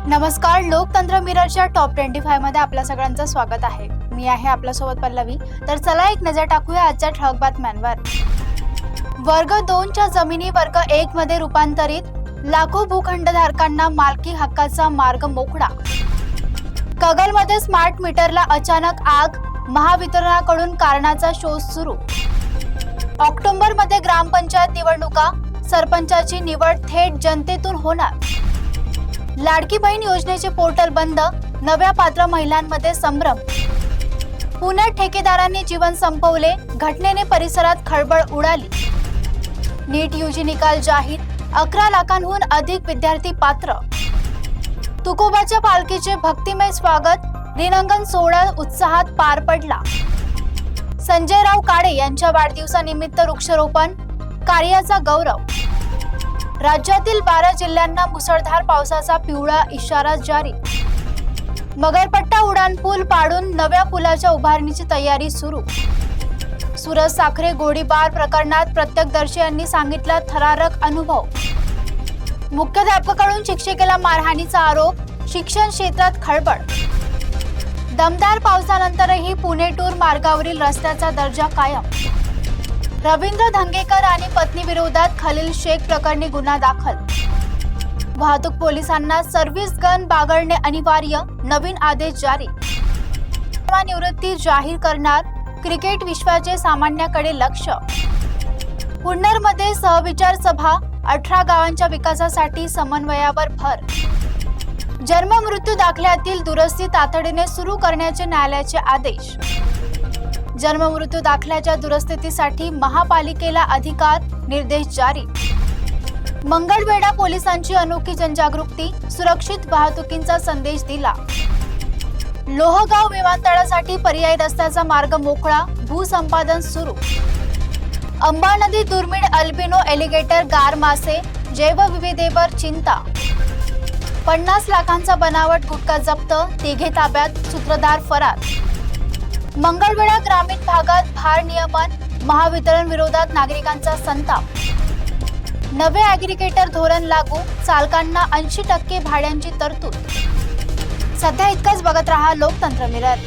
नमस्कार, लोकतंत्र मिररच्या टॉप 25 मध्ये आपल्या सगळ्यांचं स्वागत आहे. मी आहे आपल्यासोबत पल्लवी. तर चला एक नजर टाकूया आजच्या ठळक बातम्यांवर. वर्ग 2 च्या जमिनी वर्ग 1 मध्ये रूपांतरित, लाखो भूखंडधारकांना मालकी हक्काचा मार्ग मोकळा. कगलमध्ये स्मार्ट मीटरला अचानक आग, महावितरणाकडून कारणाचा शोध सुरू. ऑक्टोबरमध्ये ग्रामपंचायत निवडणुका, सरपंचाची निवड थेट जनतेतून होणार. लाडकी बहीण योजनेचे पोर्टल बंद, नव्या पात्र महिलांमध्ये संभ्रम. पुण्यात ठेकेदारांनी जीवन संपवले, घटनेने परिसरात खळबळ उडाली. नीट यूजी निकाल जाहीर, 11 लाखांहून अधिक विद्यार्थी पात्र. तुकोबाच्या पालखीचे भक्तिमय स्वागत, रिंगण सोहळा उत्साहात पार पडला. संजयराव काळे यांच्या वाढदिवसानिमित्त वृक्षारोपण, कार्याचा गौरव. राज्यातील 12 जिल्ह्यांना मुसळधार पावसाचा पिवळा इशारा जारी. मगरपट्टा उड्डाणपूल पाडून नव्या पुलाच्या उभारणीची तयारी सुरू. सुरज साखरे गोळीबार प्रकरणात प्रत्यक्षदर्शी यांनी सांगितला थरारक अनुभव. मुख्याध्यापकाकडून शिक्षिकेला मारहाणीचा आरोप, शिक्षण क्षेत्रात खळबळ. दमदार पावसानंतरही पुणे टूर मार्गावरील रस्त्याचा दर्जा कायम. रवींद्र धंगेकर आणि पत्नी विरोधात खलील शेख प्रकरणी गुन्हा दाखल. वाहतूक पोलिसांना सर्व्हिस गन बाळगणे अनिवार्य, नवीन आदेश जारी. निवृत्ती जाहीर करणार, क्रिकेट विश्वाचे सामन्याकडे लक्ष. पुन्नरमध्ये सहविचार सभा, 18 गावांच्या विकासासाठी समन्वयावर भर. जन्म मृत्यू दाखल्यातील दुरुस्ती तातडीने सुरू करण्याचे न्यायालयाचे आदेश. जन्म मृत्यू दाखल्याच्या दुरुस्तीसाठी महापालिकेला अधिकार, निर्देश जारी. मंगळवेढा पोलिसांची अनोखी जनजागृती, सुरक्षित वाहतुकीचा संदेश दिला. लोहगाव विमानतळासाठी पर्यायी रस्त्याचा मार्ग मोकळा, भूसंपादन सुरू. अंबा नदी दुर्मिळ अल्बिनो एलिगेटर गार मासे, जैवविविधतेवर चिंता. 50 लाखांचा बनावट गुटखा जप्त, तिघे ताब्यात, सूत्रधार फरार. मंगळवेढा ग्रामीण भागात भारनियमन, महावितरण विरोधात नागरिकांचा संताप. नवे ॲग्रिगेटर धोरण लागू, चालकांना 80% भाड्यांची तरतूद. सध्या इतकंच बघत रहा लोकतंत्र मिरर.